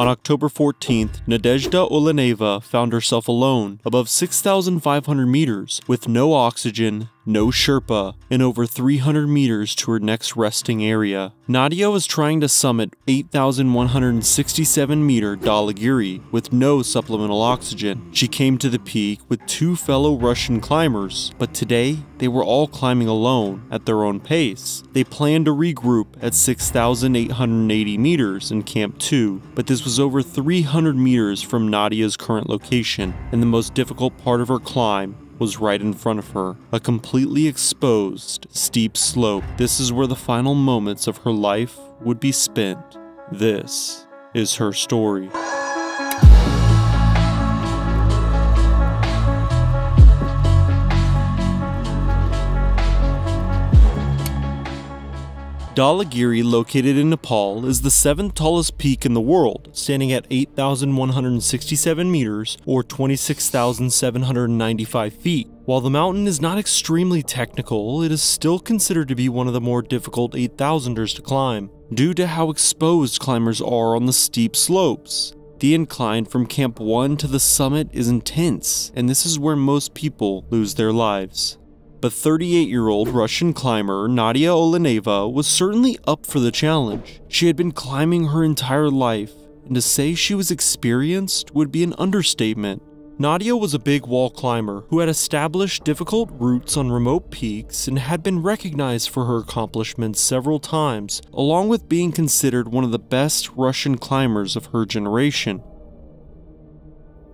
On October 14th, Nadezhda Oleneva found herself alone above 6,500 meters with no oxygen, no Sherpa, and over 300 meters to her next resting area. Nadia was trying to summit 8,167 meter Dhaulagiri with no supplemental oxygen. She came to the peak with two fellow Russian climbers, but today they were all climbing alone at their own pace. They planned to regroup at 6,880 meters in Camp 2, but this was over 300 meters from Nadia's current location, and the most difficult part of her climb was right in front of her, a completely exposed, steep slope. This is where the final moments of her life would be spent. This is her story. Dhaulagiri, located in Nepal, is the 7th tallest peak in the world, standing at 8,167 meters or 26,795 feet. While the mountain is not extremely technical, it is still considered to be one of the more difficult 8,000ers to climb, due to how exposed climbers are on the steep slopes. The incline from Camp 1 to the summit is intense, and this is where most people lose their lives. But 38-year-old Russian climber Nadia Oleneva was certainly up for the challenge. She had been climbing her entire life, and to say she was experienced would be an understatement. Nadia was a big wall climber who had established difficult routes on remote peaks and had been recognized for her accomplishments several times, along with being considered one of the best Russian climbers of her generation.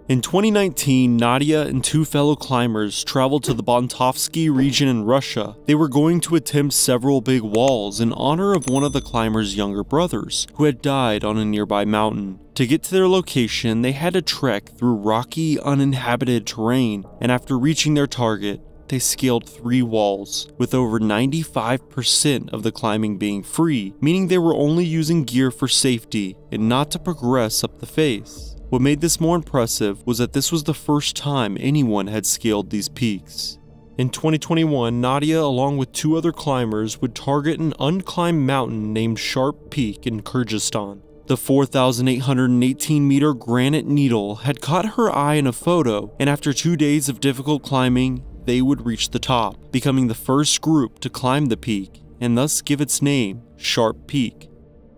In 2019, Nadia and two fellow climbers traveled to the Bontovsky region in Russia. They were going to attempt several big walls in honor of one of the climbers' younger brothers, who had died on a nearby mountain. To get to their location, they had to trek through rocky, uninhabited terrain, and after reaching their target, they scaled 3 walls, with over 95% of the climbing being free, meaning they were only using gear for safety and not to progress up the face. What made this more impressive was that this was the first time anyone had scaled these peaks. In 2021, Nadia, along with 2 other climbers, would target an unclimbed mountain named Sharp Peak in Kyrgyzstan. The 4,818 meter granite needle had caught her eye in a photo, and after 2 days of difficult climbing, they would reach the top, becoming the first group to climb the peak, and thus give its name, Sharp Peak.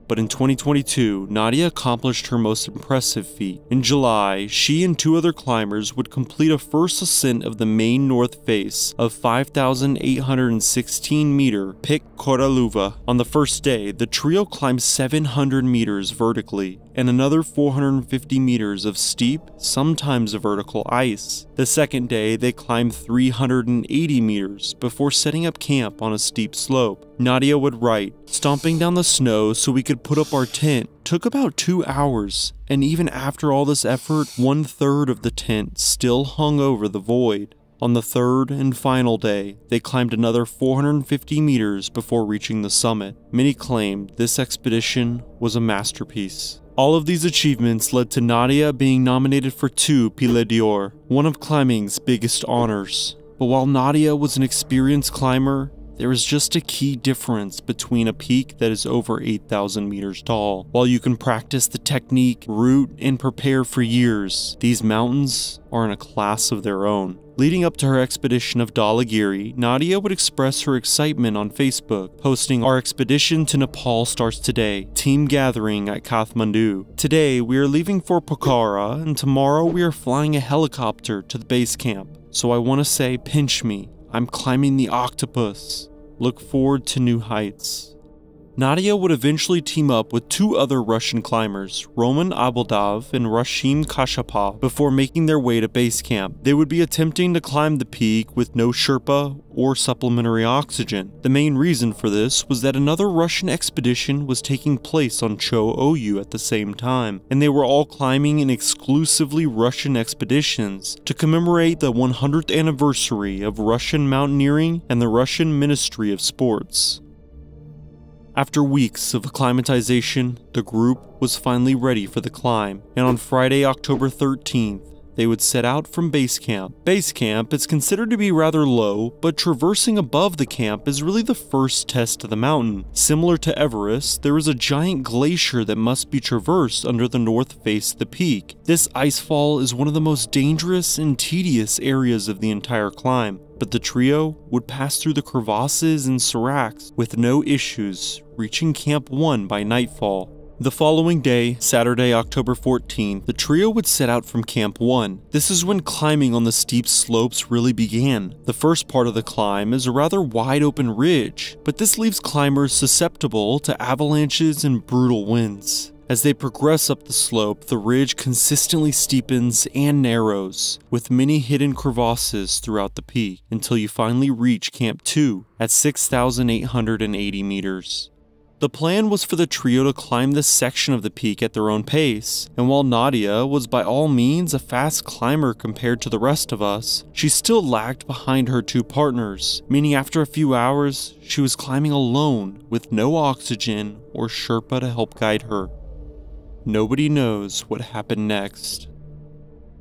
But in 2022, Nadia accomplished her most impressive feat. In July, she and 2 other climbers would complete a first ascent of the main north face of 5,816 meter Pik Koraluva. On the first day, the trio climbed 700 meters vertically and another 450 meters of steep, sometimes vertical ice. The second day, they climbed 380 meters before setting up camp on a steep slope. Nadia would write, "Stomping down the snow so we could put up our tent took about 2 hours, and even after all this effort, 1/3 of the tent still hung over the void." On the third and final day, they climbed another 450 meters before reaching the summit. Many claimed this expedition was a masterpiece. All of these achievements led to Nadia being nominated for 2 Pile d'Or, one of climbing's biggest honors. But while Nadia was an experienced climber, there is just a key difference between a peak that is over 8,000 meters tall. While you can practice the technique, route, and prepare for years, these mountains are in a class of their own. Leading up to her expedition of Dhaulagiri, Nadia would express her excitement on Facebook, posting, "Our expedition to Nepal starts today. Team gathering at Kathmandu. Today we are leaving for Pokhara, and tomorrow we are flying a helicopter to the base camp. So I want to say, pinch me. I'm climbing the octopus. Look forward to new heights." Nadia would eventually team up with 2 other Russian climbers, Roman Abeldav and Rashim Kashapov, before making their way to base camp. They would be attempting to climb the peak with no Sherpa or supplementary oxygen. The main reason for this was that another Russian expedition was taking place on Cho Oyu at the same time, and they were all climbing in exclusively Russian expeditions to commemorate the 100th anniversary of Russian Mountaineering and the Russian Ministry of Sports. After weeks of acclimatization, the group was finally ready for the climb, and on Friday, October 13th, they would set out from base camp. Base camp is considered to be rather low, but traversing above the camp is really the first test of the mountain. Similar to Everest, there is a giant glacier that must be traversed under the north face of the peak. This icefall is one of the most dangerous and tedious areas of the entire climb, but the trio would pass through the crevasses and seracs with no issues, reaching Camp 1 by nightfall. The following day, Saturday, October 14th, the trio would set out from Camp 1. This is when climbing on the steep slopes really began. The first part of the climb is a rather wide open ridge, but this leaves climbers susceptible to avalanches and brutal winds. As they progress up the slope, the ridge consistently steepens and narrows, with many hidden crevasses throughout the peak, until you finally reach Camp 2 at 6,880 meters. The plan was for the trio to climb this section of the peak at their own pace, and while Nadia was by all means a fast climber compared to the rest of us, she still lagged behind her two partners, meaning after a few hours, she was climbing alone with no oxygen or Sherpa to help guide her. Nobody knows what happened next.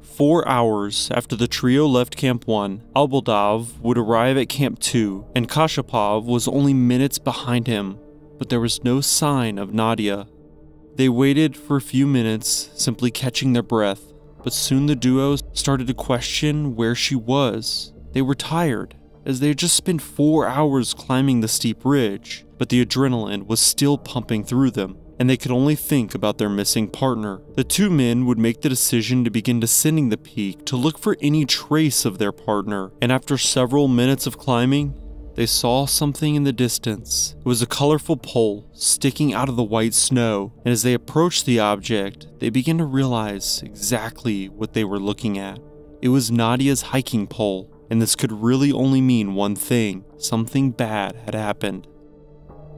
4 hours after the trio left Camp 1, Alboldov would arrive at Camp 2, and Kashapov was only minutes behind him, but there was no sign of Nadia. They waited for a few minutes, simply catching their breath, but soon the duo started to question where she was. They were tired, as they had just spent 4 hours climbing the steep ridge, but the adrenaline was still pumping through them, and they could only think about their missing partner. The two men would make the decision to begin descending the peak to look for any trace of their partner, and after several minutes of climbing, they saw something in the distance. It was a colorful pole sticking out of the white snow, and as they approached the object, they began to realize exactly what they were looking at. It was Nadia's hiking pole, and this could really only mean one thing: something bad had happened.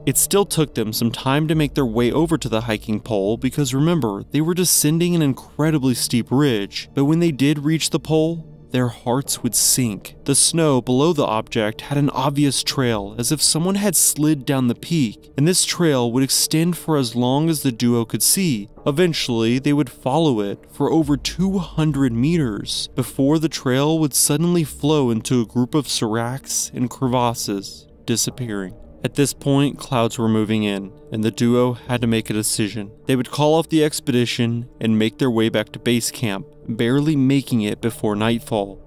It still took them some time to make their way over to the hiking pole because remember, they were descending an incredibly steep ridge, but when they did reach the pole, their hearts would sink. The snow below the object had an obvious trail, as if someone had slid down the peak, and this trail would extend for as long as the duo could see. Eventually, they would follow it for over 200 meters before the trail would suddenly flow into a group of seracs and crevasses, disappearing. At this point, clouds were moving in, and the duo had to make a decision. They would call off the expedition and make their way back to base camp, barely making it before nightfall.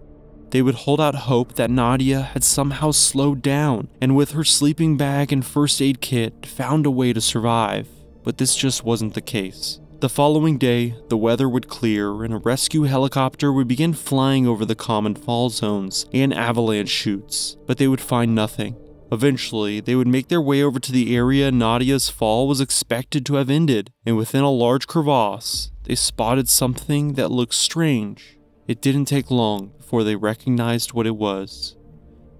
They would hold out hope that Nadia had somehow slowed down, and with her sleeping bag and first aid kit, found a way to survive. But this just wasn't the case. The following day, the weather would clear and a rescue helicopter would begin flying over the common fall zones and avalanche chutes, but they would find nothing. Eventually, they would make their way over to the area Nadia's fall was expected to have ended, and within a large crevasse, they spotted something that looked strange. It didn't take long before they recognized what it was.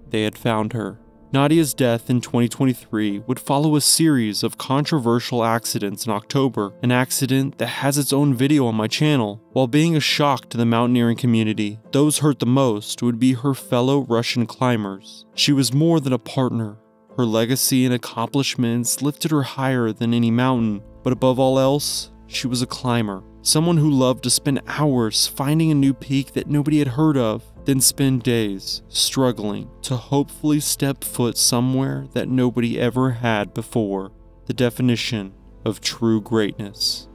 They had found her. Nadia's death in 2023 would follow a series of controversial accidents in October, an accident that has its own video on my channel. While being a shock to the mountaineering community, those hurt the most would be her fellow Russian climbers. She was more than a partner. Her legacy and accomplishments lifted her higher than any mountain, but above all else, she was a climber. Someone who loved to spend hours finding a new peak that nobody had heard of, then spend days struggling to hopefully step foot somewhere that nobody ever had before. The definition of true greatness.